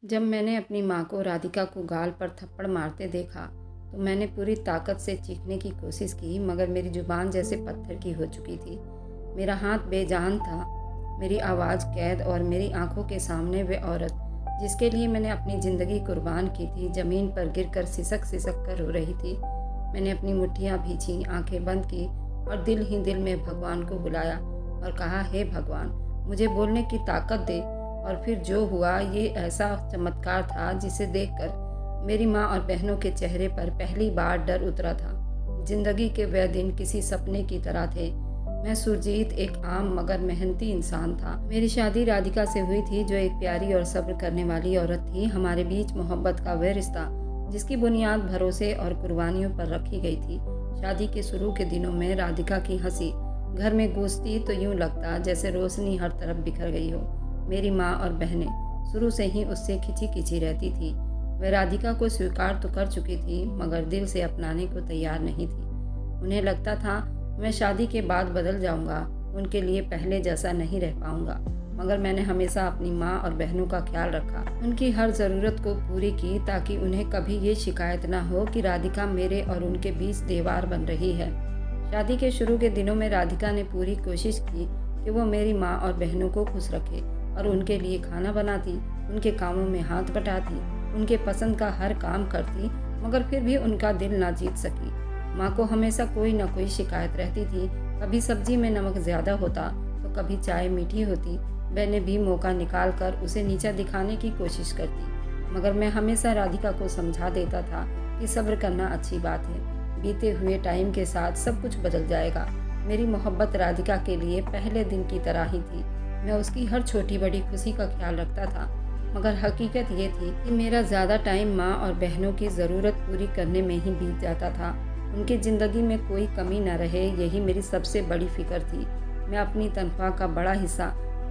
जब मैंने अपनी माँ को राधिका को गाल पर थप्पड़ मारते देखा तो मैंने पूरी ताकत से चीखने की कोशिश की, मगर मेरी जुबान जैसे पत्थर की हो चुकी थी। मेरा हाथ बेजान था, मेरी आवाज़ कैद, और मेरी आंखों के सामने वे औरत जिसके लिए मैंने अपनी ज़िंदगी कुर्बान की थी, ज़मीन पर गिरकर सिसक सिसक कर रो रही थी। मैंने अपनी मुट्ठियाँ भींची, आंखें बंद की और दिल ही दिल में भगवान को बुलाया और कहा, हे भगवान, मुझे बोलने की ताकत दे। और फिर जो हुआ ये ऐसा चमत्कार था जिसे देखकर मेरी माँ और बहनों के चेहरे पर पहली बार डर उतरा था। जिंदगी के वह दिन किसी सपने की तरह थे। मैं सुरजीत एक आम मगर मेहनती इंसान था। मेरी शादी राधिका से हुई थी, जो एक प्यारी और सब्र करने वाली औरत थी। हमारे बीच मोहब्बत का वह रिश्ता जिसकी बुनियाद भरोसे और कुर्बानियों पर रखी गई थी। शादी के शुरू के दिनों में राधिका की हंसी घर में गूंजती तो यूं लगता जैसे रोशनी हर तरफ बिखर गई हो। मेरी माँ और बहनें शुरू से ही उससे खिंची खिंची रहती थी। वह राधिका को स्वीकार तो कर चुकी थी, मगर दिल से अपनाने को तैयार नहीं थी। उन्हें लगता था मैं शादी के बाद बदल जाऊंगा, उनके लिए पहले जैसा नहीं रह पाऊंगा। मगर मैंने हमेशा अपनी माँ और बहनों का ख्याल रखा, उनकी हर ज़रूरत को पूरी की, ताकि उन्हें कभी ये शिकायत ना हो कि राधिका मेरे और उनके बीच दीवार बन रही है। शादी के शुरू के दिनों में राधिका ने पूरी कोशिश की कि वो मेरी माँ और बहनों को खुश रखे और उनके लिए खाना बनाती, उनके कामों में हाथ बटाती, उनके पसंद का हर काम करती, मगर फिर भी उनका दिल ना जीत सकी। माँ को हमेशा कोई ना कोई शिकायत रहती थी। कभी सब्जी में नमक ज़्यादा होता तो कभी चाय मीठी होती। बहनें भी मौका निकाल कर उसे नीचा दिखाने की कोशिश करती, मगर मैं हमेशा राधिका को समझा देता था कि सब्र करना अच्छी बात है। बीते हुए टाइम के साथ सब कुछ बदल जाएगा। मेरी मोहब्बत राधिका के लिए पहले दिन की तरह ही थी। मैं उसकी हर छोटी बड़ी खुशी का ख्याल रखता था, मगर हकीकत ये थी कि मेरा ज़्यादा टाइम माँ और बहनों की ज़रूरत पूरी करने में ही बीत जाता था। उनकी ज़िंदगी में कोई कमी न रहे, यही मेरी सबसे बड़ी फिक्र थी। मैं अपनी तनख्वाह का बड़ा हिस्सा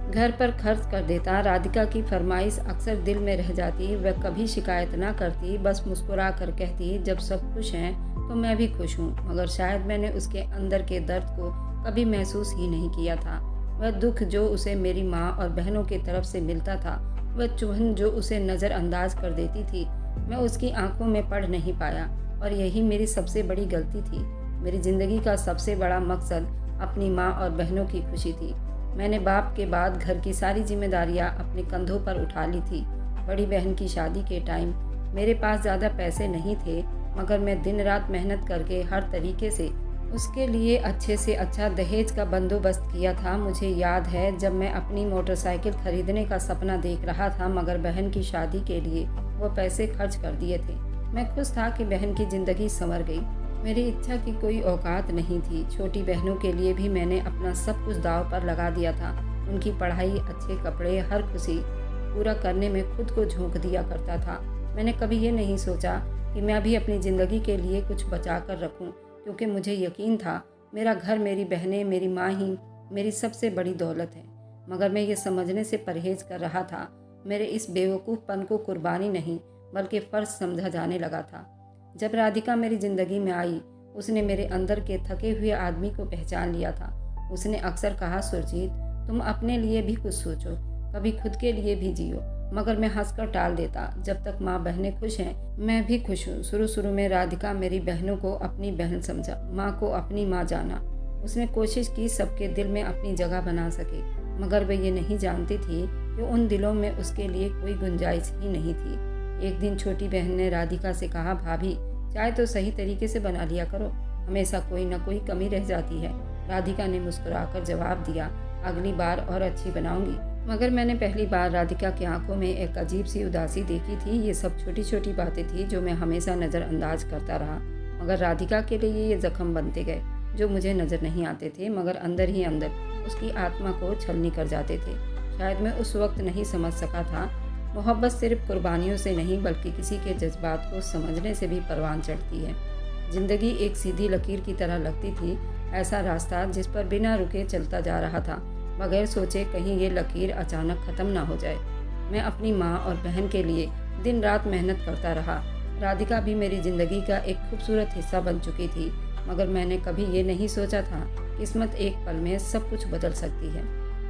घर पर खर्च कर देता। राधिका की फरमाइश अक्सर दिल में रह जाती। वह कभी शिकायत ना करती, बस मुस्कुरा कर कहती, जब सब खुश हैं तो मैं भी खुश हूँ। मगर शायद मैंने उसके अंदर के दर्द को कभी महसूस ही नहीं किया था। वह दुख जो उसे मेरी माँ और बहनों की तरफ से मिलता था, वह चुभन जो उसे नज़रअंदाज कर देती थी, मैं उसकी आंखों में पढ़ नहीं पाया, और यही मेरी सबसे बड़ी गलती थी। मेरी ज़िंदगी का सबसे बड़ा मकसद अपनी माँ और बहनों की खुशी थी। मैंने बाप के बाद घर की सारी जिम्मेदारियाँ अपने कंधों पर उठा ली थी। बड़ी बहन की शादी के टाइम मेरे पास ज़्यादा पैसे नहीं थे, मगर मैं दिन रात मेहनत करके हर तरीके से उसके लिए अच्छे से अच्छा दहेज का बंदोबस्त किया था। मुझे याद है जब मैं अपनी मोटरसाइकिल खरीदने का सपना देख रहा था, मगर बहन की शादी के लिए वो पैसे खर्च कर दिए थे। मैं खुश था कि बहन की ज़िंदगी संवर गई। मेरी इच्छा की कोई औकात नहीं थी। छोटी बहनों के लिए भी मैंने अपना सब कुछ दांव पर लगा दिया था। उनकी पढ़ाई, अच्छे कपड़े, हर खुशी पूरा करने में खुद को झोंक दिया करता था। मैंने कभी ये नहीं सोचा कि मैं भी अपनी ज़िंदगी के लिए कुछ बचा कर रखूँ, क्योंकि मुझे यकीन था मेरा घर, मेरी बहनें, मेरी माँ ही मेरी सबसे बड़ी दौलत है। मगर मैं ये समझने से परहेज कर रहा था। मेरे इस बेवकूफ़पन को कुर्बानी नहीं बल्कि फ़र्ज समझा जाने लगा था। जब राधिका मेरी ज़िंदगी में आई, उसने मेरे अंदर के थके हुए आदमी को पहचान लिया था। उसने अक्सर कहा, सुरजीत, तुम अपने लिए भी कुछ सोचो, कभी खुद के लिए भी जियो। मगर मैं हंसकर टाल देता, जब तक माँ बहनें खुश हैं मैं भी खुश हूँ। शुरू में राधिका मेरी बहनों को अपनी बहन समझा, माँ को अपनी माँ जाना। उसने कोशिश की सबके दिल में अपनी जगह बना सके, मगर वह ये नहीं जानती थी कि उन दिलों में उसके लिए कोई गुंजाइश ही नहीं थी। एक दिन छोटी बहन ने राधिका से कहा, भाभी, चाय तो सही तरीके से बना लिया करो, हमेशा कोई ना कोई कमी रह जाती है। राधिका ने मुस्कुराकर जवाब दिया, अगली बार और अच्छी बनाऊंगी। मगर मैंने पहली बार राधिका की आंखों में एक अजीब सी उदासी देखी थी। ये सब छोटी छोटी बातें थी जो मैं हमेशा नज़रअंदाज करता रहा, मगर राधिका के लिए ये जख्म बनते गए जो मुझे नज़र नहीं आते थे, मगर अंदर ही अंदर उसकी आत्मा को छलनी कर जाते थे। शायद मैं उस वक्त नहीं समझ सका था, मोहब्बत सिर्फ कुर्बानियों से नहीं बल्कि किसी के जज्बात को समझने से भी परवान चढ़ती है। ज़िंदगी एक सीधी लकीर की तरह लगती थी, ऐसा रास्ता जिस पर बिना रुके चलता जा रहा था, बगैर सोचे कहीं ये लकीर अचानक ख़त्म ना हो जाए। मैं अपनी माँ और बहन के लिए दिन रात मेहनत करता रहा। राधिका भी मेरी ज़िंदगी का एक खूबसूरत हिस्सा बन चुकी थी, मगर मैंने कभी ये नहीं सोचा था किस्मत एक पल में सब कुछ बदल सकती है।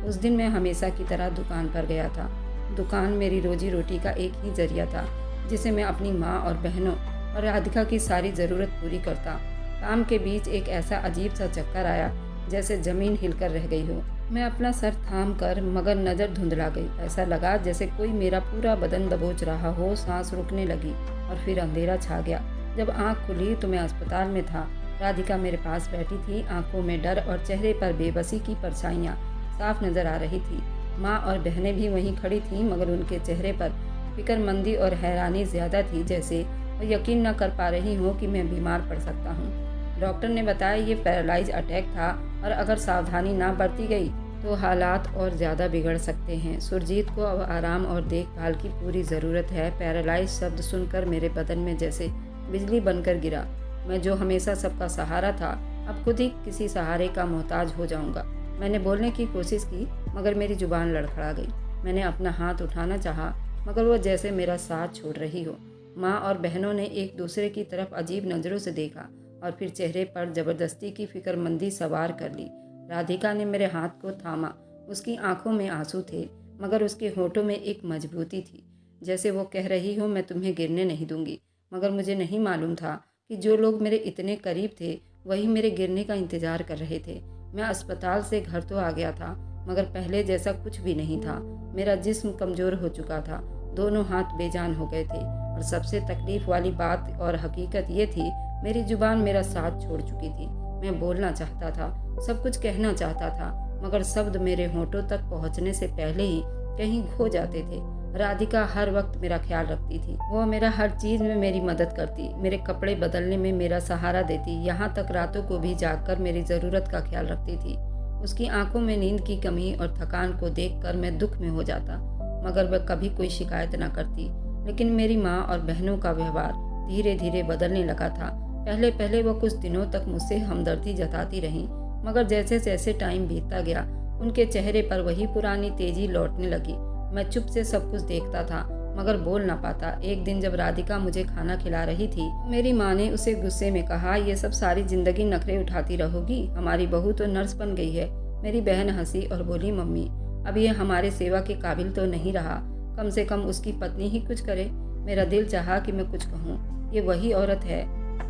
उस दिन मैं हमेशा की तरह दुकान पर गया था। दुकान मेरी रोजी रोटी का एक ही जरिया था, जिसे मैं अपनी माँ और बहनों और राधिका की सारी ज़रूरत पूरी करता। काम के बीच एक ऐसा अजीब सा चक्कर आया जैसे ज़मीन हिलकर रह गई हो। मैं अपना सर थाम कर मगर नज़र धुंधला गई। ऐसा लगा जैसे कोई मेरा पूरा बदन दबोच रहा हो। सांस रुकने लगी और फिर अंधेरा छा गया। जब आँख खुली तो मैं अस्पताल में था। राधिका मेरे पास बैठी थी। आंखों में डर और चेहरे पर बेबसी की परछाइयाँ साफ नज़र आ रही थी। माँ और बहनें भी वहीं खड़ी थीं, मगर उनके चेहरे पर फिक्रमंदी और हैरानी ज़्यादा थी, जैसे वो यकीन न कर पा रही हों कि मैं बीमार पड़ सकता हूँ। डॉक्टर ने बताया ये पैरालाइज अटैक था और अगर सावधानी ना बरती गई तो हालात और ज़्यादा बिगड़ सकते हैं। सुरजीत को अब आराम और देखभाल की पूरी ज़रूरत है। पैरालाइज शब्द सुनकर मेरे बदन में जैसे बिजली बनकर गिरा। मैं जो हमेशा सबका सहारा था, अब खुद ही किसी सहारे का मोहताज हो जाऊंगा। मैंने बोलने की कोशिश की, मगर मेरी जुबान लड़खड़ा गई। मैंने अपना हाथ उठाना चाहा, मगर वो जैसे मेरा साथ छोड़ रही हो। माँ और बहनों ने एक दूसरे की तरफ अजीब नज़रों से देखा और फिर चेहरे पर ज़बरदस्ती की फिक्रमंदी सवार कर ली। राधिका ने मेरे हाथ को थामा। उसकी आंखों में आंसू थे, मगर उसके होठों में एक मजबूती थी, जैसे वो कह रही हो मैं तुम्हें गिरने नहीं दूंगी। मगर मुझे नहीं मालूम था कि जो लोग मेरे इतने करीब थे वही मेरे गिरने का इंतजार कर रहे थे। मैं अस्पताल से घर तो आ गया था, मगर पहले जैसा कुछ भी नहीं था। मेरा जिस्म कमज़ोर हो चुका था, दोनों हाथ बेजान हो गए थे और सबसे तकलीफ वाली बात और हकीकत ये थी, मेरी जुबान मेरा साथ छोड़ चुकी थी। मैं बोलना चाहता था, सब कुछ कहना चाहता था, मगर शब्द मेरे होठों तक पहुंचने से पहले ही कहीं खो जाते थे। राधिका हर वक्त मेरा ख्याल रखती थी। वो मेरा हर चीज़ में मेरी मदद करती, मेरे कपड़े बदलने में मेरा सहारा देती, यहाँ तक रातों को भी जागकर मेरी ज़रूरत का ख्याल रखती थी। उसकी आंखों में नींद की कमी और थकान को देखकर मैं दुख में हो जाता, मगर वह कभी कोई शिकायत न करती। लेकिन मेरी माँ और बहनों का व्यवहार धीरे धीरे बदलने लगा था। पहले पहले वो कुछ दिनों तक मुझसे हमदर्दी जताती रहीं, मगर जैसे जैसे टाइम बीतता गया उनके चेहरे पर वही पुरानी तेजी लौटने लगी। मैं चुप से सब कुछ देखता था, मगर बोल ना पाता। एक दिन जब राधिका मुझे खाना खिला रही थी, मेरी माँ ने उसे गुस्से में कहा, ये सब सारी जिंदगी नखरे उठाती रहोगी, हमारी बहू तो नर्स बन गई है। मेरी बहन हंसी और बोली, मम्मी अब ये हमारे सेवा के काबिल तो नहीं रहा, कम से कम उसकी पत्नी ही कुछ करे। मेरा दिल चाहा कि मैं कुछ कहूँ, ये वही औरत है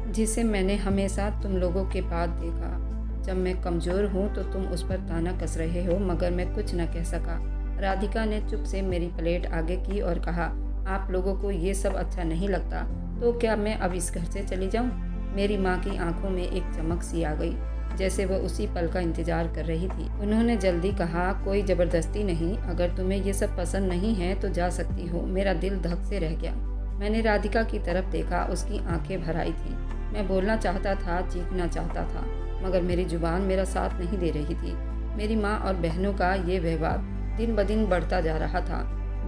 जिसे मैंने हमेशा तुम लोगों के बाद देखा। जब मैं कमज़ोर हूँ तो तुम उस पर ताना कस रहे हो, मगर मैं कुछ न कह सका। राधिका ने चुप से मेरी प्लेट आगे की और कहा, आप लोगों को ये सब अच्छा नहीं लगता तो क्या मैं अब इस घर से चली जाऊं? मेरी माँ की आंखों में एक चमक सी आ गई, जैसे वह उसी पल का इंतजार कर रही थी। उन्होंने जल्दी कहा, कोई ज़बरदस्ती नहीं, अगर तुम्हें ये सब पसंद नहीं है तो जा सकती हो। मेरा दिल धक से रह गया। मैंने राधिका की तरफ देखा, उसकी आंखें भर आई थी। मैं बोलना चाहता था, चीखना चाहता था, मगर मेरी जुबान मेरा साथ नहीं दे रही थी। मेरी माँ और बहनों का ये व्यवहार दिन ब दिन बढ़ता जा रहा था।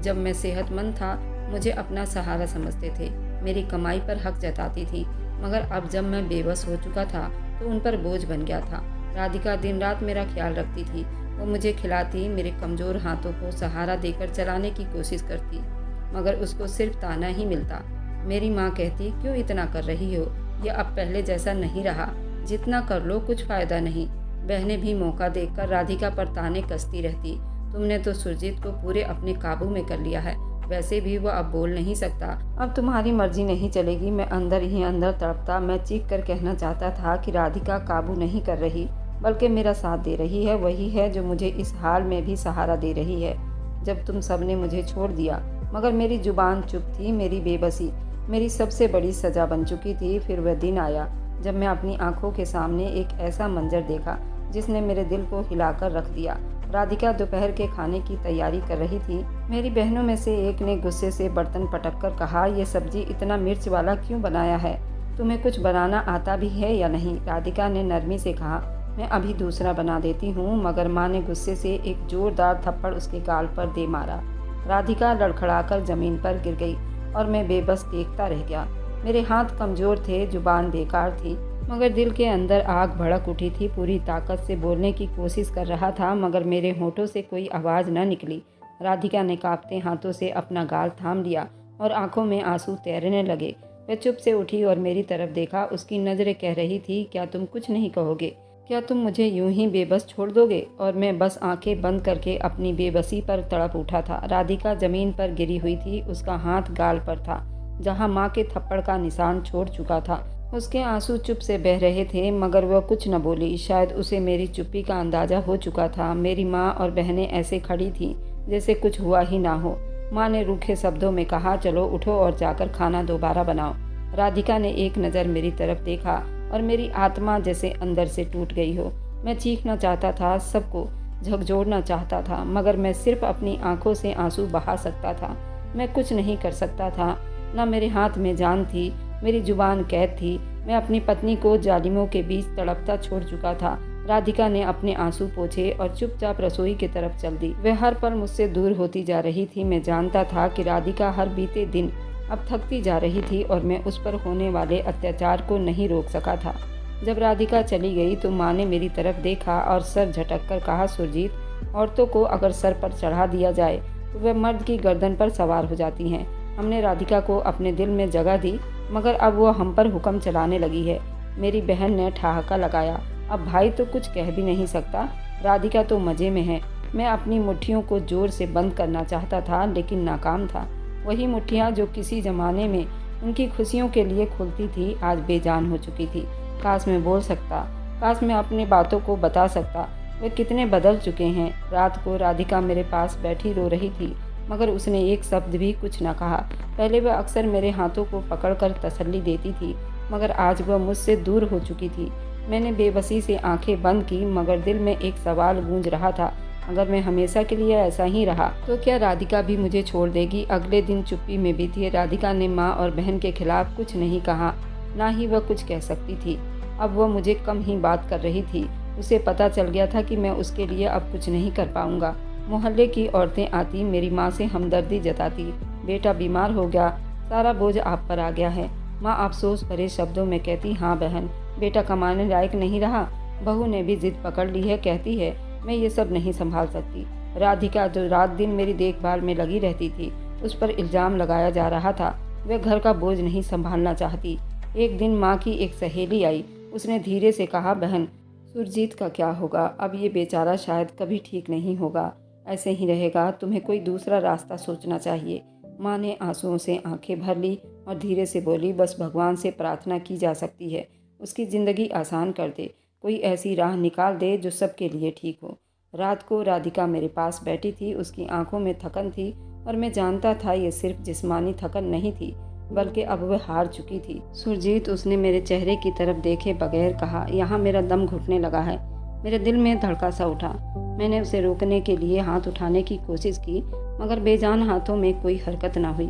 जब मैं सेहतमंद था मुझे अपना सहारा समझते थे, मेरी कमाई पर हक जताती थी, मगर अब जब मैं बेबस हो चुका था तो उन पर बोझ बन गया था। राधिका दिन रात मेरा ख्याल रखती थी। वो मुझे खिलाती, मेरे कमज़ोर हाथों को सहारा देकर चलाने की कोशिश करती, मगर उसको सिर्फ ताना ही मिलता। मेरी माँ कहती, क्यों इतना कर रही हो, यह अब पहले जैसा नहीं रहा, जितना कर लो कुछ फ़ायदा नहीं। बहनें भी मौका देखकर राधिका पर ताने कसती रहती, तुमने तो सुरजीत को पूरे अपने काबू में कर लिया है, वैसे भी वह अब बोल नहीं सकता, अब तुम्हारी मर्जी नहीं चलेगी। मैं अंदर ही अंदर तड़पता। मैं चीख कर कहना चाहता था कि राधिका काबू नहीं कर रही, बल्कि मेरा साथ दे रही है, वही है जो मुझे इस हाल में भी सहारा दे रही है। जब तुम सब ने मुझे छोड़ दिया, मगर मेरी जुबान चुप थी। मेरी बेबसी मेरी सबसे बड़ी सज़ा बन चुकी थी। फिर वह दिन आया जब मैं अपनी आंखों के सामने एक ऐसा मंजर देखा जिसने मेरे दिल को हिलाकर रख दिया। राधिका दोपहर के खाने की तैयारी कर रही थी। मेरी बहनों में से एक ने गुस्से से बर्तन पटक कर कहा, यह सब्जी इतना मिर्च वाला क्यों बनाया है? तुम्हें कुछ बनाना आता भी है या नहीं? राधिका ने नरमी से कहा, मैं अभी दूसरा बना देती हूँ, मगर माँ ने गुस्से से एक जोरदार थप्पड़ उसके गाल पर दे मारा। राधिका लड़खड़ाकर जमीन पर गिर गई और मैं बेबस देखता रह गया। मेरे हाथ कमज़ोर थे, जुबान बेकार थी, मगर दिल के अंदर आग भड़क उठी थी। पूरी ताकत से बोलने की कोशिश कर रहा था, मगर मेरे होठों से कोई आवाज़ न निकली। राधिका ने कांपते हाथों से अपना गाल थाम लिया और आंखों में आंसू तैरने लगे। वह चुप से उठी और मेरी तरफ देखा। उसकी नज़रें कह रही थी, क्या तुम कुछ नहीं कहोगे? क्या तुम मुझे यूं ही बेबस छोड़ दोगे? और मैं बस आंखें बंद करके अपनी बेबसी पर तड़प उठा था। राधिका ज़मीन पर गिरी हुई थी, उसका हाथ गाल पर था जहां माँ के थप्पड़ का निशान छोड़ चुका था। उसके आंसू चुप से बह रहे थे, मगर वह कुछ न बोली। शायद उसे मेरी चुप्पी का अंदाज़ा हो चुका था। मेरी माँ और बहनें ऐसे खड़ी थीं जैसे कुछ हुआ ही ना हो। माँ ने रूखे शब्दों में कहा, चलो उठो और जाकर खाना दोबारा बनाओ। राधिका ने एक नज़र मेरी तरफ देखा और मेरी आत्मा जैसे अंदर से टूट गई हो। मैं चीखना चाहता था, सबको झकझोरना चाहता था, मगर मैं सिर्फ अपनी आंखों से आंसू बहा सकता था। मैं कुछ नहीं कर सकता था। न मेरे हाथ में जान थी, मेरी जुबान कैद थी। मैं अपनी पत्नी को जालिमों के बीच तड़पता छोड़ चुका था। राधिका ने अपने आंसू पोंछे और चुपचाप रसोई की तरफ चल दी। वह हर पल मुझसे दूर होती जा रही थी। मैं जानता था कि राधिका हर बीते दिन अब थकती जा रही थी और मैं उस पर होने वाले अत्याचार को नहीं रोक सका था। जब राधिका चली गई तो माँ ने मेरी तरफ देखा और सर झटक कर कहा, सुरजीत, औरतों को अगर सर पर चढ़ा दिया जाए तो वह मर्द की गर्दन पर सवार हो जाती हैं। हमने राधिका को अपने दिल में जगह दी, मगर अब वह हम पर हुक्म चलाने लगी है। मेरी बहन ने ठहाका लगाया, अब भाई तो कुछ कह भी नहीं सकता, राधिका तो मज़े में है। मैं अपनी मुट्ठियों को जोर से बंद करना चाहता था, लेकिन नाकाम था। वही मुट्ठियाँ जो किसी ज़माने में उनकी खुशियों के लिए खुलती थी, आज बेजान हो चुकी थी। काश मैं बोल सकता, काश मैं अपनी बातों को बता सकता। वे कितने बदल चुके हैं। रात को राधिका मेरे पास बैठी रो रही थी, मगर उसने एक शब्द भी कुछ न कहा। पहले वह अक्सर मेरे हाथों को पकड़कर तसल्ली देती थी, मगर आज वह मुझसे दूर हो चुकी थी। मैंने बेबसी से आंखें बंद की, मगर दिल में एक सवाल गूंज रहा था, अगर मैं हमेशा के लिए ऐसा ही रहा तो क्या राधिका भी मुझे छोड़ देगी? अगले दिन चुप्पी में बीती। राधिका ने माँ और बहन के खिलाफ कुछ नहीं कहा, ना ही वह कुछ कह सकती थी। अब वह मुझे कम ही बात कर रही थी। उसे पता चल गया था कि मैं उसके लिए अब कुछ नहीं कर पाऊंगा। मोहल्ले की औरतें आती, मेरी माँ से हमदर्दी जताती, बेटा बीमार हो गया, सारा बोझ आप पर आ गया है। माँ अफसोस भरे शब्दों में कहती, हाँ बहन, बेटा कमाने लायक नहीं रहा। बहू ने भी जिद पकड़ ली है, कहती है मैं ये सब नहीं संभाल सकती। राधिका जो रात दिन मेरी देखभाल में लगी रहती थी, उस पर इल्ज़ाम लगाया जा रहा था। वह घर का बोझ नहीं संभालना चाहती। एक दिन माँ की एक सहेली आई। उसने धीरे से कहा, बहन, सुरजीत का क्या होगा? अब ये बेचारा शायद कभी ठीक नहीं होगा, ऐसे ही रहेगा। तुम्हें कोई दूसरा रास्ता सोचना चाहिए। माँ ने आंसुओं से आंखें भर ली और धीरे से बोली, बस भगवान से प्रार्थना की जा सकती है, उसकी ज़िंदगी आसान कर दे, कोई ऐसी राह निकाल दे जो सबके लिए ठीक हो। रात को राधिका मेरे पास बैठी थी। उसकी आंखों में थकन थी और मैं जानता था ये सिर्फ जिस्मानी थकन नहीं थी, बल्कि अब वह हार चुकी थी। सुरजीत, उसने मेरे चेहरे की तरफ देखे बगैर कहा। यहाँ मेरा दम घुटने लगा है। मेरे दिल में धड़का सा उठा। मैंने उसे रोकने के लिए हाथ उठाने की कोशिश की, मगर बेजान हाथों में कोई हरकत ना हुई।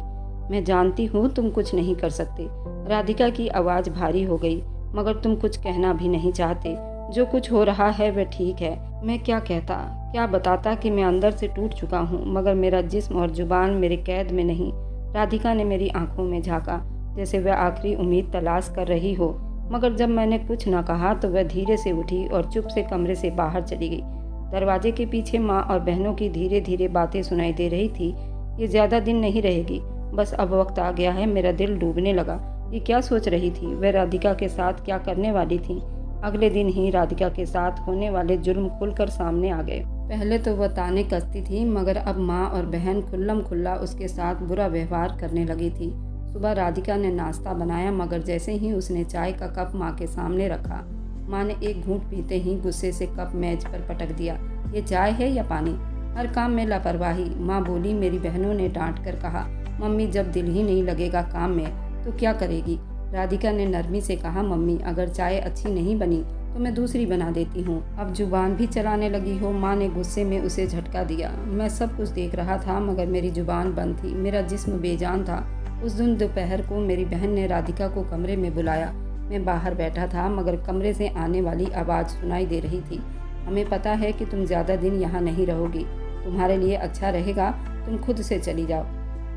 मैं जानती हूँ तुम कुछ नहीं कर सकते। राधिका की आवाज़ भारी हो गई, मगर तुम कुछ कहना भी नहीं चाहते। जो कुछ हो रहा है वह ठीक है। मैं क्या कहता, क्या बताता कि मैं अंदर से टूट चुका हूँ, मगर मेरा जिस्म और जुबान मेरे कैद में नहीं। राधिका ने मेरी आंखों में झांका, जैसे वह आखिरी उम्मीद तलाश कर रही हो, मगर जब मैंने कुछ न कहा तो वह धीरे से उठी और चुप से कमरे से बाहर चली गई। दरवाजे के पीछे माँ और बहनों की धीरे धीरे बातें सुनाई दे रही थी। ये ज़्यादा दिन नहीं रहेगी, बस अब वक्त आ गया है। मेरा दिल डूबने लगा। ये क्या सोच रही थी? वह राधिका के साथ क्या करने वाली थी? अगले दिन ही राधिका के साथ होने वाले जुर्म खुलकर सामने आ गए। पहले तो वह ताने कसती थी, मगर अब माँ और बहन खुल्लम खुल्ला उसके साथ बुरा व्यवहार करने लगी थी। सुबह राधिका ने नाश्ता बनाया, मगर जैसे ही उसने चाय का कप माँ के सामने रखा, माँ ने एक घूंट पीते ही गुस्से से कप मेज पर पटक दिया। ये चाय है या पानी? हर काम में लापरवाही, माँ बोली। मेरी बहनों ने डांट कर कहा, मम्मी, जब दिल ही नहीं लगेगा काम में तो क्या करेगी? राधिका ने नरमी से कहा, मम्मी, अगर चाय अच्छी नहीं बनी तो मैं दूसरी बना देती हूँ। अब जुबान भी चलाने लगी हो? माँ ने गुस्से में उसे झटका दिया। मैं सब कुछ देख रहा था, मगर मेरी जुबान बंद थी, मेरा जिस्म बेजान था। उस दिन दोपहर को मेरी बहन ने राधिका को कमरे में बुलाया। मैं बाहर बैठा था, मगर कमरे से आने वाली आवाज़ सुनाई दे रही थी। हमें पता है कि तुम ज़्यादा दिन यहाँ नहीं रहोगी, तुम्हारे लिए अच्छा रहेगा तुम खुद से चली जाओ।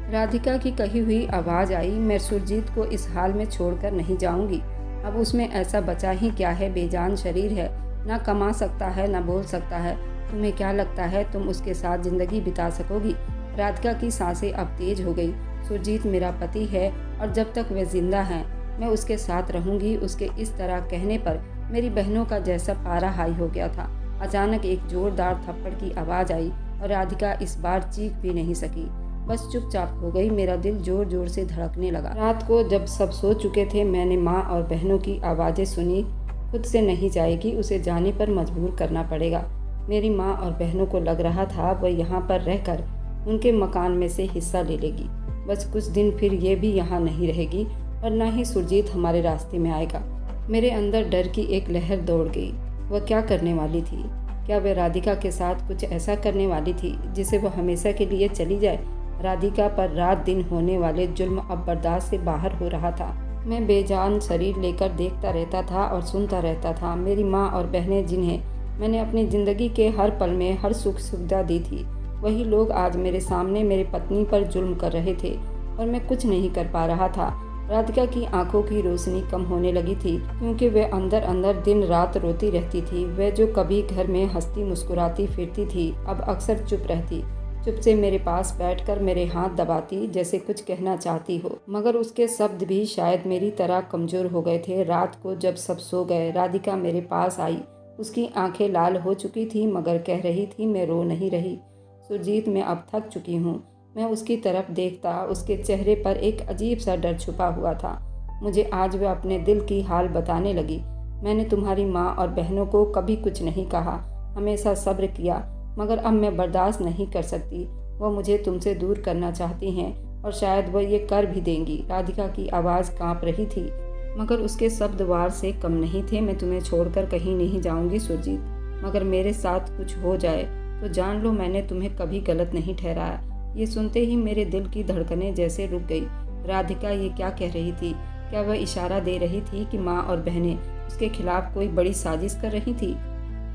राधिका की कही हुई आवाज़ आई, मैं सुरजीत को इस हाल में छोड़कर नहीं जाऊंगी। अब उसमें ऐसा बचा ही क्या है? बेजान शरीर है, ना कमा सकता है ना बोल सकता है। तुम्हें क्या लगता है तुम उसके साथ ज़िंदगी बिता सकोगी? राधिका की सांसें अब तेज हो गई। सुरजीत मेरा पति है और जब तक वह जिंदा है मैं उसके साथ रहूंगी। उसके इस तरह कहने पर मेरी बहनों का जैसा पारा हाई हो गया था। अचानक एक जोरदार थप्पड़ की आवाज़ आई और राधिका इस बार चीख भी नहीं सकी, बस चुपचाप हो गई। मेरा दिल जोर जोर से धड़कने लगा। रात को जब सब सो चुके थे, मैंने माँ और बहनों की आवाज़ें सुनी। खुद से नहीं जाएगी, उसे जाने पर मजबूर करना पड़ेगा। मेरी माँ और बहनों को लग रहा था वह यहाँ पर रहकर उनके मकान में से हिस्सा ले लेगी। बस कुछ दिन फिर ये भी यहाँ नहीं रहेगी और न ही सुरजीत हमारे रास्ते में आएगा। मेरे अंदर डर की एक लहर दौड़ गई। वह क्या करने वाली थी? क्या वह राधिका के साथ कुछ ऐसा करने वाली थी जिसे वह हमेशा के लिए चली जाए? राधिका पर रात दिन होने वाले जुल्म अब बर्दाश्त से बाहर हो रहा था। मैं बेजान शरीर लेकर देखता रहता था और सुनता रहता था। मेरी माँ और बहनें, जिन्हें मैंने अपनी ज़िंदगी के हर पल में हर सुख सुविधा दी थी, वही लोग आज मेरे सामने मेरी पत्नी पर जुल्म कर रहे थे और मैं कुछ नहीं कर पा रहा था। राधिका की आंखों की रोशनी कम होने लगी थी, क्योंकि वह अंदर अंदर दिन रात रोती रहती थी। वह जो कभी घर में हंसती मुस्कुराती फिरती थी, अब अक्सर चुप रहती। चुप से मेरे पास बैठकर मेरे हाथ दबाती, जैसे कुछ कहना चाहती हो, मगर उसके शब्द भी शायद मेरी तरह कमज़ोर हो गए थे। रात को जब सब सो गए, राधिका मेरे पास आई। उसकी आंखें लाल हो चुकी थी, मगर कह रही थी, मैं रो नहीं रही सुरजीत, मैं अब थक चुकी हूँ। मैं उसकी तरफ देखता, उसके चेहरे पर एक अजीब सा डर छुपा हुआ था। मुझे आज वह अपने दिल की हाल बताने लगी। मैंने तुम्हारी माँ और बहनों को कभी कुछ नहीं कहा, हमेशा सब्र किया, मगर अब मैं बर्दाश्त नहीं कर सकती। वह मुझे तुमसे दूर करना चाहती हैं और शायद वह ये कर भी देंगी। राधिका की आवाज़ काँप रही थी, मगर उसके शब्द वार से कम नहीं थे। मैं तुम्हें छोड़कर कहीं नहीं जाऊंगी सुरजीत, मगर मेरे साथ कुछ हो जाए तो जान लो मैंने तुम्हें कभी गलत नहीं ठहराया। ये सुनते ही मेरे दिल की धड़कनें जैसे रुक गई। राधिका ये क्या कह रही थी? क्या वह इशारा दे रही थी कि माँ और बहनें उसके खिलाफ कोई बड़ी साजिश कर रही थी?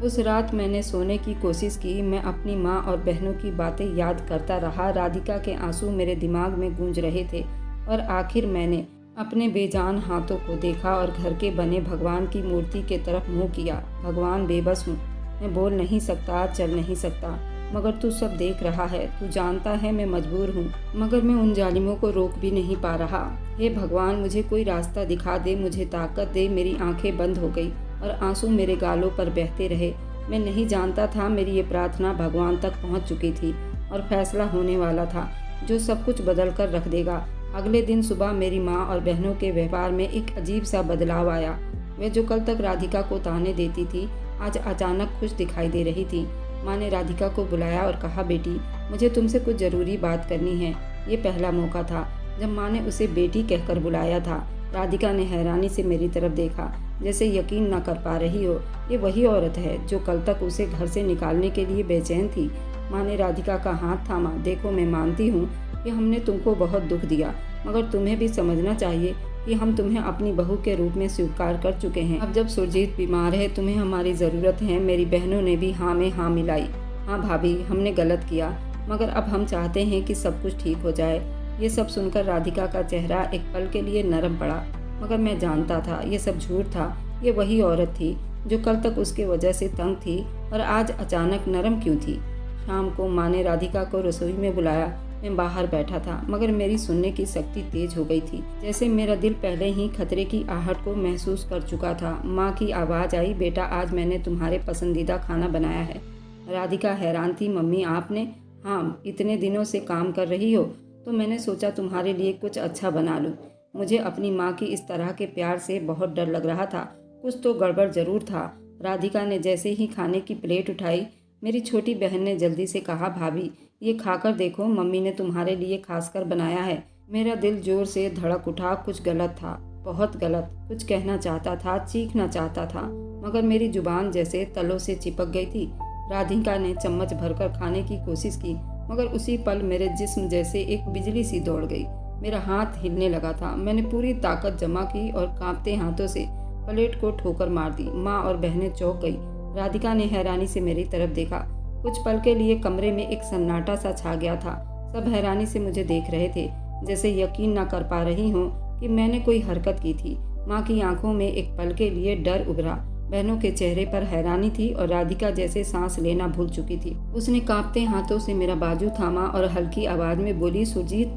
उस रात मैंने सोने की कोशिश की। मैं अपनी माँ और बहनों की बातें याद करता रहा। राधिका के आंसू मेरे दिमाग में गूंज रहे थे और आखिर मैंने अपने बेजान हाथों को देखा और घर के बने भगवान की मूर्ति के तरफ मुँह किया। भगवान, बेबस हूँ, मैं बोल नहीं सकता, चल नहीं सकता, मगर तू सब देख रहा है। तू जानता है मैं मजबूर हूँ, मगर मैं उन जालिमों को रोक भी नहीं पा रहा। हे भगवान, मुझे कोई रास्ता दिखा दे, मुझे ताकत दे। मेरी आंखें बंद हो गई और आंसू मेरे गालों पर बहते रहे। मैं नहीं जानता था मेरी ये प्रार्थना भगवान तक पहुँच चुकी थी और फैसला होने वाला था जो सब कुछ बदल कर रख देगा। अगले दिन सुबह मेरी माँ और बहनों के व्यवहार में एक अजीब सा बदलाव आया। वे जो कल तक राधिका को ताने देती थी, आज अचानक खुश दिखाई दे रही थी। माँ ने राधिका को बुलाया और कहा, बेटी, मुझे तुमसे कुछ ज़रूरी बात करनी है। ये पहला मौका था जब माँ ने उसे बेटी कहकर बुलाया था। राधिका ने हैरानी से मेरी तरफ देखा, जैसे यकीन न कर पा रही हो। ये वही औरत है जो कल तक उसे घर से निकालने के लिए बेचैन थी। माँ ने राधिका का हाथ थामा। देखो, मैं मानती हूँ कि हमने तुमको बहुत दुख दिया, मगर तुम्हें भी समझना चाहिए कि हम तुम्हें अपनी बहू के रूप में स्वीकार कर चुके हैं। अब जब सुरजीत बीमार है, तुम्हें हमारी ज़रूरत है। मेरी बहनों ने भी हाँ में हाँ मिलाई। हाँ भाभी, हमने गलत किया, मगर अब हम चाहते हैं कि सब कुछ ठीक हो जाए। ये सब सुनकर राधिका का चेहरा एक पल के लिए नरम पड़ा, मगर मैं जानता था ये सब झूठ था। ये वही औरत थी जो कल तक उसके वजह से तंग थी और आज अचानक नरम क्यों थी। शाम को माँ ने राधिका को रसोई में बुलाया। मैं बाहर बैठा था, मगर मेरी सुनने की शक्ति तेज हो गई थी, जैसे मेरा दिल पहले ही खतरे की आहट को महसूस कर चुका था। माँ की आवाज़ आई, बेटा, आज मैंने तुम्हारे पसंदीदा खाना बनाया है। राधिका हैरान थी, मम्मी आपने? हाँ, इतने दिनों से काम कर रही हो तो मैंने सोचा तुम्हारे लिए कुछ अच्छा बना लूँ। मुझे अपनी माँ की इस तरह के प्यार से बहुत डर लग रहा था। कुछ तो गड़बड़ ज़रूर था। राधिका ने जैसे ही खाने की प्लेट उठाई, मेरी छोटी बहन ने जल्दी से कहा, भाभी ये खाकर देखो, मम्मी ने तुम्हारे लिए खासकर बनाया है। मेरा दिल जोर से धड़क उठा। कुछ गलत था, बहुत गलत। कुछ कहना चाहता था, चीखना चाहता था, मगर मेरी जुबान जैसे तलों से चिपक गई थी। राधिका ने चम्मच भरकर खाने की कोशिश की, मगर उसी पल मेरे जिस्म जैसे एक बिजली सी दौड़ गई। मेरा हाथ हिलने लगा था। मैंने पूरी ताकत जमा की और कांपते हाथों से प्लेट को ठोकर मार दी। माँ और बहनें चौंक गई। राधिका ने हैरानी से मेरी तरफ देखा। कुछ पल के लिए कमरे में एक सन्नाटा सा छा गया था। सब हैरानी से मुझे देख रहे थे, जैसे यकीन न कर पा रही हूँ कि मैंने कोई हरकत की थी। माँ की आंखों में एक पल के लिए डर उभरा। बहनों के चेहरे पर हैरानी थी और राधिका जैसे सांस लेना भूल चुकी थी। उसने कांपते हाथों से मेरा बाजू थामा और हल्की आवाज में बोली, सुरजीत,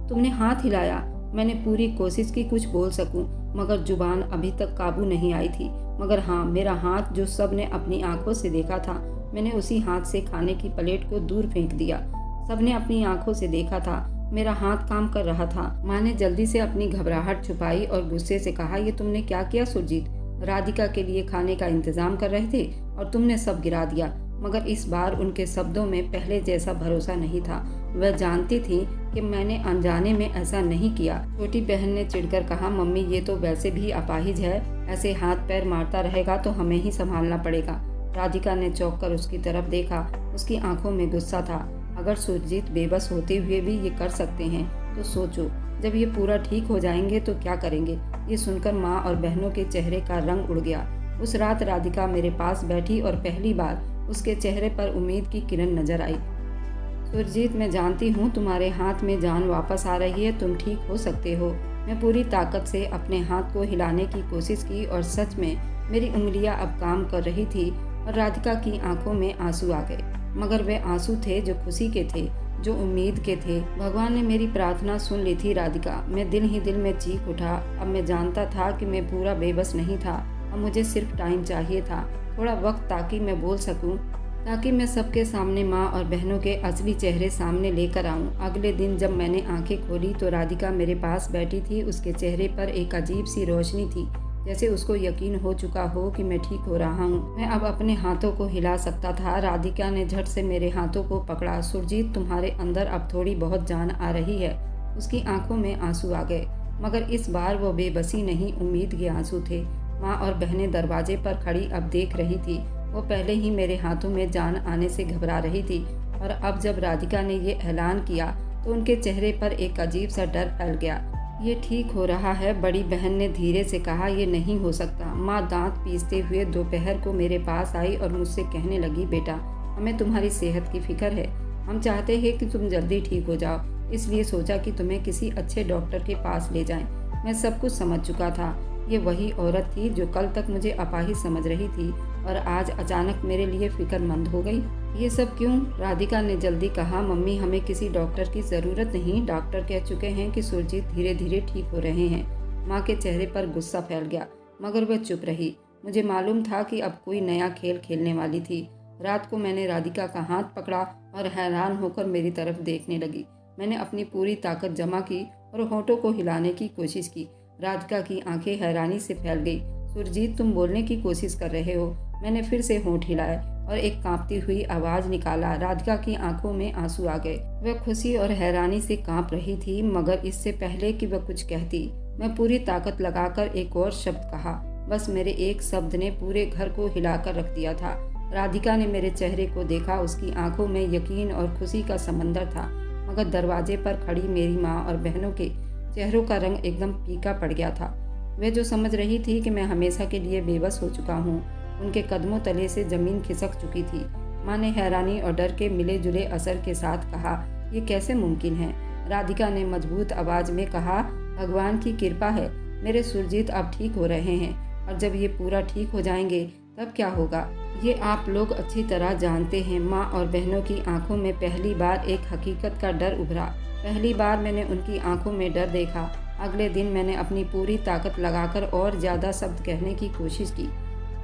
तुमने हाथ हिलाया। मैंने पूरी कोशिश की कुछ बोल सकूं, मगर जुबान अभी तक काबू नहीं आई थी। मगर हाँ, मेरा हाथ जो सब ने अपनी आंखों से देखा था, मैंने उसी हाथ से खाने की प्लेट को दूर फेंक दिया। सबने अपनी आंखों से देखा था, मेरा हाथ काम कर रहा था। माँ ने जल्दी से अपनी घबराहट छुपाई और गुस्से से कहा, ये तुमने क्या किया सुरजीत? राधिका के लिए खाने का इंतजाम कर रहे थे और तुमने सब गिरा दिया। मगर इस बार उनके शब्दों में पहले जैसा भरोसा नहीं था। वह जानती थी कि मैंने अनजाने में ऐसा नहीं किया। छोटी बहन ने चिढ़कर कहा, मम्मी ये तो वैसे भी अपाहिज है, ऐसे हाथ पैर मारता रहेगा तो हमें ही संभालना पड़ेगा। राधिका ने चौंक कर उसकी तरफ देखा। उसकी आंखों में गुस्सा था। अगर सुरजीत बेबस होते हुए भी ये कर सकते हैं तो सोचो, जब ये पूरा ठीक हो जाएंगे तो क्या करेंगे। ये सुनकर माँ और बहनों के चेहरे का रंग उड़ गया। उस रात राधिका मेरे पास बैठी और पहली बार उसके चेहरे पर उम्मीद की किरण नजर आई। सुरजीत, मैं जानती हूँ तुम्हारे हाथ में जान वापस आ रही है, तुम ठीक हो सकते हो। मैं पूरी ताकत से अपने हाथ को हिलाने की कोशिश की और सच में मेरी उंगलियां अब काम कर रही थी और राधिका की आंखों में आंसू आ गए। मगर वे आंसू थे जो खुशी के थे, जो उम्मीद के थे। भगवान ने मेरी प्रार्थना सुन ली थी राधिका। मैं दिल ही दिल में चीख उठा। अब मैं जानता था कि मैं पूरा बेबस नहीं था। अब मुझे सिर्फ टाइम चाहिए था, थोड़ा वक्त, ताकि मैं बोल सकूं, ताकि मैं सबके सामने माँ और बहनों के असली चेहरे सामने लेकर आऊं। अगले दिन जब मैंने आंखें खोली तो राधिका मेरे पास बैठी थी। उसके चेहरे पर एक अजीब सी रोशनी थी, जैसे उसको यकीन हो चुका हो कि मैं ठीक हो रहा हूँ। मैं अब अपने हाथों को हिला सकता था। राधिका ने झट से मेरे हाथों को पकड़ा। सुरजीत, तुम्हारे अंदर अब थोड़ी बहुत जान आ रही है। उसकी आंखों में आंसू आ गए, मगर इस बार वो बेबसी नहीं, उम्मीद के आंसू थे। माँ और बहनें दरवाजे पर खड़ी अब देख रही थी। वो पहले ही मेरे हाथों में जान आने से घबरा रही थी और अब जब राधिका ने ये ऐलान किया तो उनके चेहरे पर एक अजीब सा डर फैल गया। ये ठीक हो रहा है, बड़ी बहन ने धीरे से कहा। ये नहीं हो सकता। माँ दांत पीसते हुए दोपहर को मेरे पास आई और मुझसे कहने लगी, बेटा, हमें तुम्हारी सेहत की फिक्र है। हम चाहते हैं कि तुम जल्दी ठीक हो जाओ, इसलिए सोचा कि तुम्हें किसी अच्छे डॉक्टर के पास ले जाएं। मैं सब कुछ समझ चुका था। ये वही औरत थी जो कल तक मुझे अपाहिज समझ रही थी और आज अचानक मेरे लिए फिक्रमंद हो गई। ये सब क्यों? राधिका ने जल्दी कहा, मम्मी, हमें किसी डॉक्टर की ज़रूरत नहीं। डॉक्टर कह चुके हैं कि सुरजीत धीरे धीरे ठीक हो रहे हैं। माँ के चेहरे पर गुस्सा फैल गया, मगर वह चुप रही। मुझे मालूम था कि अब कोई नया खेल खेलने वाली थी। रात को मैंने राधिका का हाथ पकड़ा और हैरान होकर मेरी तरफ देखने लगी। मैंने अपनी पूरी ताकत जमा की और होठों को हिलाने की कोशिश की। राधिका की आंखें हैरानी से फैल गई। सुरजीत, तुम बोलने की कोशिश कर रहे हो। मैंने फिर से होंठ हिलाए और एक कांपती हुई आवाज निकाला। राधिका की आंखों में आंसू आ गए। वह खुशी और हैरानी से कांप रही थी, मगर इससे पहले कि वह कुछ कहती, मैं पूरी ताकत लगाकर एक और शब्द कहा। बस मेरे एक शब्द ने पूरे घर को हिलाकर रख दिया था। राधिका ने मेरे चेहरे को देखा। उसकी आंखों में यकीन और खुशी का समंदर था, मगर दरवाजे पर खड़ी मेरी माँ और बहनों के चेहरों का रंग एकदम फीका पड़ गया था। वे जो समझ रही थी कि मैं हमेशा के लिए बेबस हो चुका हूँ, उनके कदमों तले से जमीन खिसक चुकी थी। माँ ने हैरानी और डर के मिले जुले असर के साथ कहा, ये कैसे मुमकिन है? राधिका ने मजबूत आवाज में कहा, भगवान की कृपा है, मेरे सुरजीत अब ठीक हो रहे हैं और जब ये पूरा ठीक हो जाएंगे तब क्या होगा, ये आप लोग अच्छी तरह जानते हैं। माँ और बहनों की आंखों में पहली बार एक हकीकत का डर उभरा। पहली बार मैंने उनकी आंखों में डर देखा। अगले दिन मैंने अपनी पूरी ताकत लगाकर और ज़्यादा शब्द कहने की कोशिश की।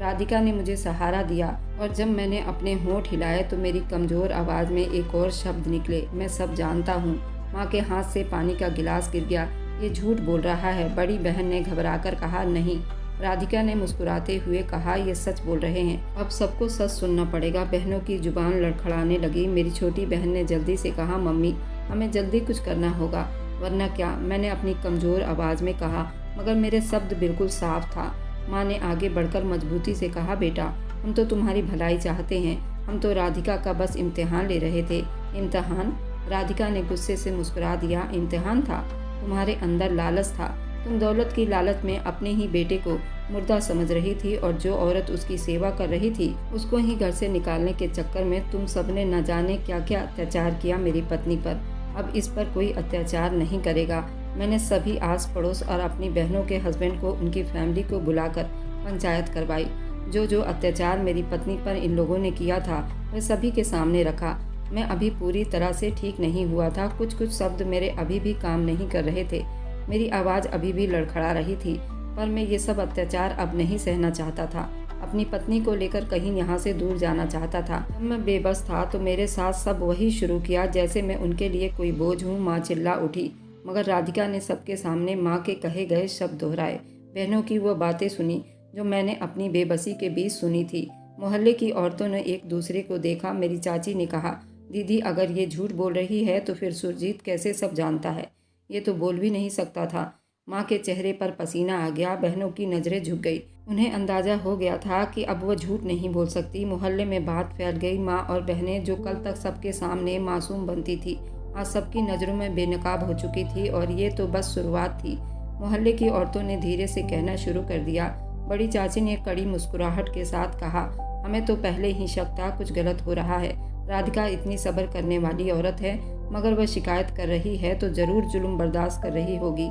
राधिका ने मुझे सहारा दिया और जब मैंने अपने होंठ हिलाए तो मेरी कमज़ोर आवाज़ में एक और शब्द निकले, मैं सब जानता हूँ। माँ के हाथ से पानी का गिलास गिर गया। ये झूठ बोल रहा है, बड़ी बहन ने घबराकर कहा। नहीं, राधिका ने मुस्कुराते हुए कहा, ये सच बोल रहे हैं। अब सबको सच सुनना पड़ेगा। बहनों की जुबान लड़खड़ाने लगी। मेरी छोटी बहन ने जल्दी से कहा, मम्मी, हमें जल्दी कुछ करना होगा, वरना क्या? मैंने अपनी कमज़ोर आवाज़ में कहा, मगर मेरे शब्द बिल्कुल साफ था। माँ ने आगे बढ़कर मजबूती से कहा, बेटा, हम तो तुम्हारी भलाई चाहते हैं। हम तो राधिका का बस इम्तिहान ले रहे थे। इम्तिहान? राधिका ने गुस्से से मुस्कुरा दिया। इम्तिहान था? तुम्हारे अंदर लालच था। तुम दौलत की लालच में अपने ही बेटे को मुर्दा समझ रही थी और जो औरत उसकी सेवा कर रही थी उसको ही घर से निकालने के चक्कर में तुम सबने न जाने क्या क्या अत्याचार किया मेरी पत्नी पर। अब इस पर कोई अत्याचार नहीं करेगा। मैंने सभी आस पड़ोस और अपनी बहनों के हस्बैंड को, उनकी फैमिली को बुलाकर पंचायत करवाई। जो अत्याचार मेरी पत्नी पर इन लोगों ने किया था वह सभी के सामने रखा। मैं अभी पूरी तरह से ठीक नहीं हुआ था। कुछ शब्द मेरे अभी भी काम नहीं कर रहे थे। मेरी आवाज़ अभी भी लड़खड़ा रही थी, पर मैं ये सब अत्याचार अब नहीं सहना चाहता था। अपनी पत्नी को लेकर कहीं यहाँ से दूर जाना चाहता था। जब मैं बेबस था तो मेरे साथ सब वही शुरू किया जैसे मैं उनके लिए कोई बोझ हूँ। माँ चिल्ला उठी, मगर राधिका ने सबके सामने माँ के कहे गए शब्द दोहराए। बहनों की वो बातें सुनी जो मैंने अपनी बेबसी के बीच सुनी थी। मोहल्ले की औरतों ने एक दूसरे को देखा। मेरी चाची ने कहा, दीदी अगर ये झूठ बोल रही है तो फिर सुरजीत कैसे सब जानता है? ये तो बोल भी नहीं सकता था। माँ के चेहरे पर पसीना आ गया। बहनों की नज़रें झुक गई। उन्हें अंदाज़ा हो गया था कि अब वह झूठ नहीं बोल सकती। मोहल्ले में बात फैल गई। माँ और बहनें जो कल तक सबके सामने मासूम बनती थी, आज सबकी नज़रों में बेनकाब हो चुकी थी। और ये तो बस शुरुआत थी। मोहल्ले की औरतों ने धीरे से कहना शुरू कर दिया। बड़ी चाची ने कड़ी मुस्कुराहट के साथ कहा, हमें तो पहले ही शक था कुछ गलत हो रहा है। राधिका इतनी सब्र करने वाली औरत है, मगर वह शिकायत कर रही है तो ज़रूर जुल्म बर्दाश्त कर रही होगी।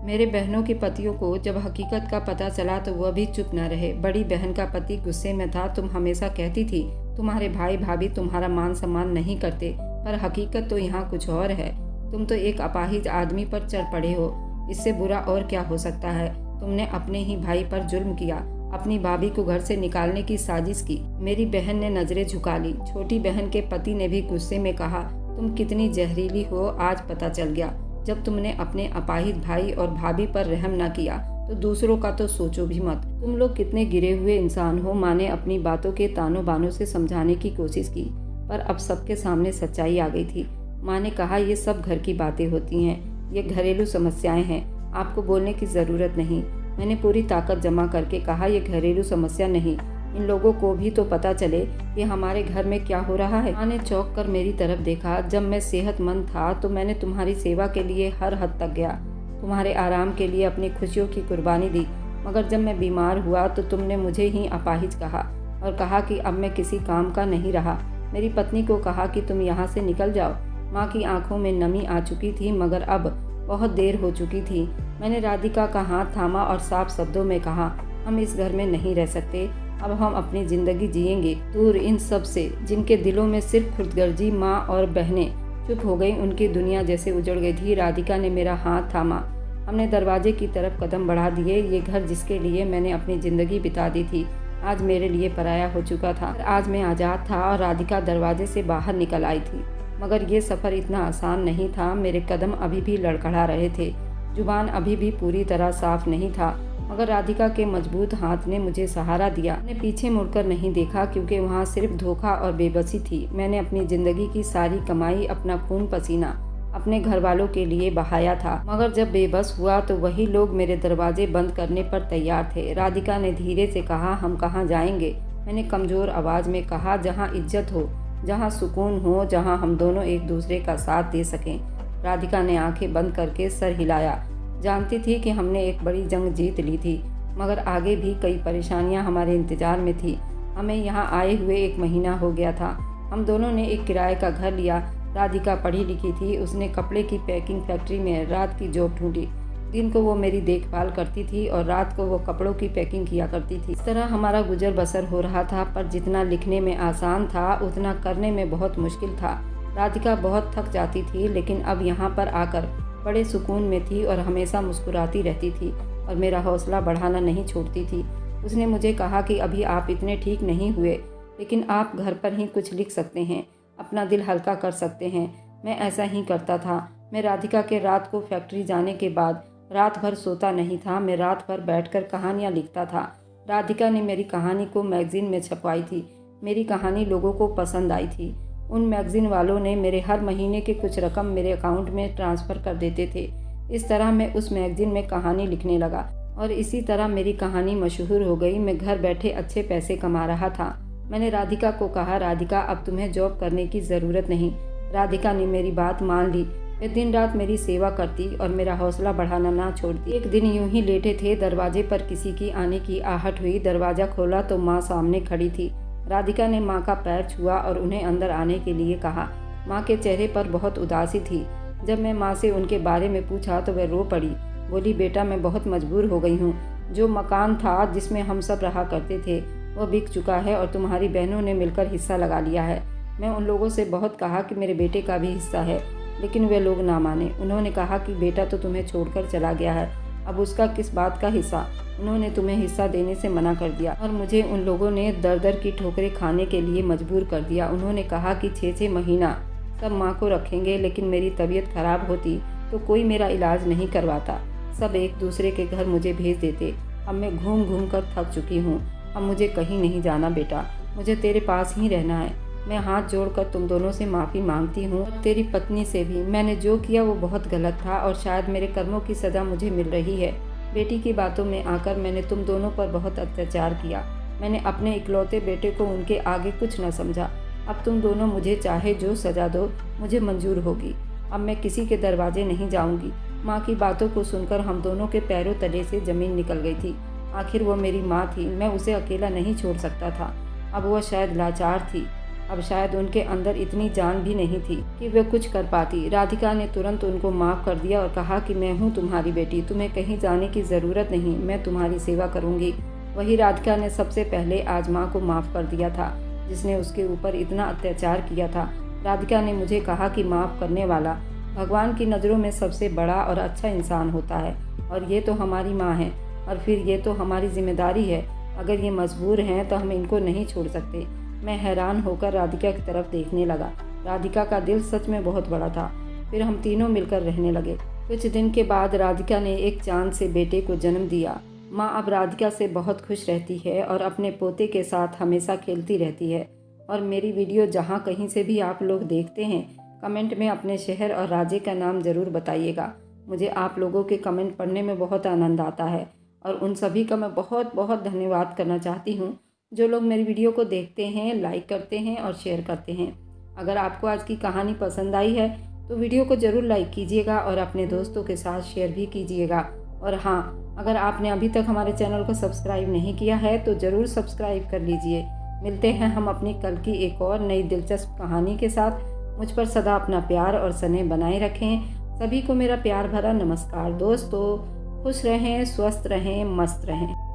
मेरे बहनों के पतियों को जब हकीकत का पता चला तो वह भी चुप न रहे। बड़ी बहन का पति गुस्से में था। तुम हमेशा कहती थी तुम्हारे भाई भाभी तुम्हारा मान सम्मान नहीं करते, पर हकीकत तो यहाँ कुछ और है। तुम तो एक अपाहिज आदमी पर चढ़ पड़े हो। इससे बुरा और क्या हो सकता है? तुमने अपने ही भाई पर जुल्म किया, अपनी भाभी को घर से निकालने की साजिश की। मेरी बहन ने नजरें झुका ली। छोटी बहन के पति ने भी गुस्से में कहा, तुम कितनी जहरीली हो आज पता चल गया। जब तुमने अपने अपाहिज भाई और भाभी पर रहम न किया तो दूसरों का तो सोचो भी मत। तुम लोग कितने गिरे हुए इंसान हो। माँ ने अपनी बातों के तानों बानों से समझाने की कोशिश की, पर अब सबके सामने सच्चाई आ गई थी। माँ ने कहा, ये सब घर की बातें होती हैं, ये घरेलू समस्याएं हैं, आपको बोलने की ज़रूरत नहीं। मैंने पूरी ताकत जमा करके कहा, ये घरेलू समस्या नहीं, इन लोगों को भी तो पता चले कि हमारे घर में क्या हो रहा है। माँ ने चौंक कर मेरी तरफ देखा। जब मैं सेहतमंद था तो मैंने तुम्हारी सेवा के लिए हर हद तक गया, तुम्हारे आराम के लिए अपनी खुशियों की कुर्बानी दी, मगर जब मैं बीमार हुआ तो तुमने मुझे ही अपाहिज कहा और कहा कि अब मैं किसी काम का नहीं रहा। मेरी पत्नी को कहा कि तुम यहाँ से निकल जाओ। माँ की आंखों में नमी आ चुकी थी, मगर अब बहुत देर हो चुकी थी। मैंने राधिका का हाथ थामा और साफ शब्दों में कहा, हम इस घर में नहीं रह सकते। अब हम अपनी ज़िंदगी जिएंगे दूर इन सब से, जिनके दिलों में सिर्फ खुदगर्जी। माँ और बहनें चुप हो गई। उनकी दुनिया जैसे उजड़ गई थी। राधिका ने मेरा हाथ थामा। हमने दरवाजे की तरफ कदम बढ़ा दिए। ये घर जिसके लिए मैंने अपनी ज़िंदगी बिता दी थी, आज मेरे लिए पराया हो चुका था। आज मैं आज़ाद था और राधिका दरवाजे से बाहर निकल आई थी। मगर ये सफ़र इतना आसान नहीं था। मेरे कदम अभी भी लड़खड़ा रहे थे, जुबान अभी भी पूरी तरह साफ नहीं था, मगर राधिका के मजबूत हाथ ने मुझे सहारा दिया। मैंने पीछे मुड़कर नहीं देखा, क्योंकि वहाँ सिर्फ धोखा और बेबसी थी। मैंने अपनी ज़िंदगी की सारी कमाई, अपना खून पसीना अपने घर वालों के लिए बहाया था, मगर जब बेबस हुआ तो वही लोग मेरे दरवाजे बंद करने पर तैयार थे। राधिका ने धीरे से कहा, हम कहाँ जाएंगे? मैंने कमज़ोर आवाज़ में कहा, जहाँ इज्जत हो, जहाँ सुकून हो, जहाँ हम दोनों एक दूसरे का साथ दे सकें। राधिका ने आंखें बंद करके सर हिलाया। जानती थी कि हमने एक बड़ी जंग जीत ली थी, मगर आगे भी कई परेशानियां हमारे इंतज़ार में थी। हमें यहाँ आए हुए 1 महीना हो गया था। हम दोनों ने एक किराए का घर लिया। राधिका पढ़ी लिखी थी। उसने कपड़े की पैकिंग फैक्ट्री में रात की जॉब ढूंढी। दिन को वो मेरी देखभाल करती थी और रात को वो कपड़ों की पैकिंग किया करती थी। इस तरह हमारा गुजर बसर हो रहा था, पर जितना लिखने में आसान था उतना करने में बहुत मुश्किल था। राधिका बहुत थक जाती थी, लेकिन अब यहाँ पर आकर बड़े सुकून में थी और हमेशा मुस्कुराती रहती थी और मेरा हौसला बढ़ाना नहीं छोड़ती थी। उसने मुझे कहा कि अभी आप इतने ठीक नहीं हुए, लेकिन आप घर पर ही कुछ लिख सकते हैं, अपना दिल हल्का कर सकते हैं। मैं ऐसा ही करता था। मैं राधिका के रात को फैक्ट्री जाने के बाद रात भर सोता नहीं था। मैं रात भर बैठकर कहानियाँ लिखता था। राधिका ने मेरी कहानी को मैगज़ीन में छपवाई थी। मेरी कहानी लोगों को पसंद आई थी। उन मैगज़ीन वालों ने मेरे हर महीने की कुछ रकम मेरे अकाउंट में ट्रांसफ़र कर देते थे। इस तरह मैं उस मैगज़ीन में कहानी लिखने लगा और इसी तरह मेरी कहानी मशहूर हो गई। मैं घर बैठे अच्छे पैसे कमा रहा था। मैंने राधिका को कहा, राधिका अब तुम्हें जॉब करने की ज़रूरत नहीं। राधिका ने मेरी बात मान ली। वे दिन रात मेरी सेवा करती और मेरा हौसला बढ़ाना ना छोड़ती। एक दिन यूं ही लेटे थे, दरवाजे पर किसी की आने की आहट हुई। दरवाज़ा खोला तो माँ सामने खड़ी थी। राधिका ने माँ का पैर छुआ और उन्हें अंदर आने के लिए कहा। माँ के चेहरे पर बहुत उदासी थी। जब मैं माँ से उनके बारे में पूछा तो वह रो पड़ी। बोली, बेटा मैं बहुत मजबूर हो गई हूँ। जो मकान था जिसमें हम सब रहा करते थे वह बिक चुका है और तुम्हारी बहनों ने मिलकर हिस्सा लगा लिया है। मैं उन लोगों से बहुत कहा कि मेरे बेटे का भी हिस्सा है, लेकिन वे लोग ना माने। उन्होंने कहा कि बेटा तो तुम्हें छोड़कर चला गया है, अब उसका किस बात का हिस्सा। उन्होंने तुम्हें हिस्सा देने से मना कर दिया और मुझे उन लोगों ने दर दर की ठोकरें खाने के लिए मजबूर कर दिया। उन्होंने कहा कि 6-6 महीना सब माँ को रखेंगे, लेकिन मेरी तबीयत खराब होती तो कोई मेरा इलाज नहीं करवाता। सब एक दूसरे के घर मुझे भेज देते। अब मैं घूम घूम कर थक चुकी हूँ। अब मुझे कहीं नहीं जाना बेटा, मुझे तेरे पास ही रहना है। मैं हाथ जोड़कर तुम दोनों से माफ़ी मांगती हूँ और तेरी पत्नी से भी। मैंने जो किया वो बहुत गलत था और शायद मेरे कर्मों की सज़ा मुझे मिल रही है। बेटी की बातों में आकर मैंने तुम दोनों पर बहुत अत्याचार किया। मैंने अपने इकलौते बेटे को उनके आगे कुछ न समझा। अब तुम दोनों मुझे चाहे जो सज़ा दो, मुझे मंजूर होगी। अब मैं किसी के दरवाजे नहीं जाऊंगी। माँ की बातों को सुनकर हम दोनों के पैरों तले से ज़मीन निकल गई थी। आखिर वो मेरी माँ थी, मैं उसे अकेला नहीं छोड़ सकता था। अब वह शायद लाचार थी। अब शायद उनके अंदर इतनी जान भी नहीं थी कि वे कुछ कर पाती। राधिका ने तुरंत उनको माफ़ कर दिया और कहा कि मैं हूँ तुम्हारी बेटी, तुम्हें कहीं जाने की ज़रूरत नहीं, मैं तुम्हारी सेवा करूँगी। वही राधिका ने सबसे पहले आज माँ को माफ़ कर दिया था, जिसने उसके ऊपर इतना अत्याचार किया था। राधिका ने मुझे कहा कि माफ़ करने वाला भगवान की नज़रों में सबसे बड़ा और अच्छा इंसान होता है, और ये तो हमारी माँ है, और फिर ये तो हमारी जिम्मेदारी है। अगर ये मजबूर हैं तो हम इनको नहीं छोड़ सकते। मैं हैरान होकर राधिका की तरफ देखने लगा। राधिका का दिल सच में बहुत बड़ा था। फिर हम तीनों मिलकर रहने लगे। कुछ दिन के बाद राधिका ने एक चांद से बेटे को जन्म दिया। माँ अब राधिका से बहुत खुश रहती है और अपने पोते के साथ हमेशा खेलती रहती है। और मेरी वीडियो जहाँ कहीं से भी आप लोग देखते हैं, कमेंट में अपने शहर और राज्य का नाम ज़रूर बताइएगा। मुझे आप लोगों के कमेंट पढ़ने में बहुत आनंद आता है, और उन सभी का मैं बहुत बहुत धन्यवाद करना चाहती हूँ जो लोग मेरी वीडियो को देखते हैं, लाइक करते हैं और शेयर करते हैं। अगर आपको आज की कहानी पसंद आई है तो वीडियो को ज़रूर लाइक कीजिएगा और अपने दोस्तों के साथ शेयर भी कीजिएगा। और हाँ, अगर आपने अभी तक हमारे चैनल को सब्सक्राइब नहीं किया है तो ज़रूर सब्सक्राइब कर लीजिए। मिलते हैं हम अपनी कल की एक और नई दिलचस्प कहानी के साथ। मुझ पर सदा अपना प्यार और स्नेह बनाए रखें। सभी को मेरा प्यार भरा नमस्कार। दोस्तों, खुश रहें, स्वस्थ रहें, मस्त रहें।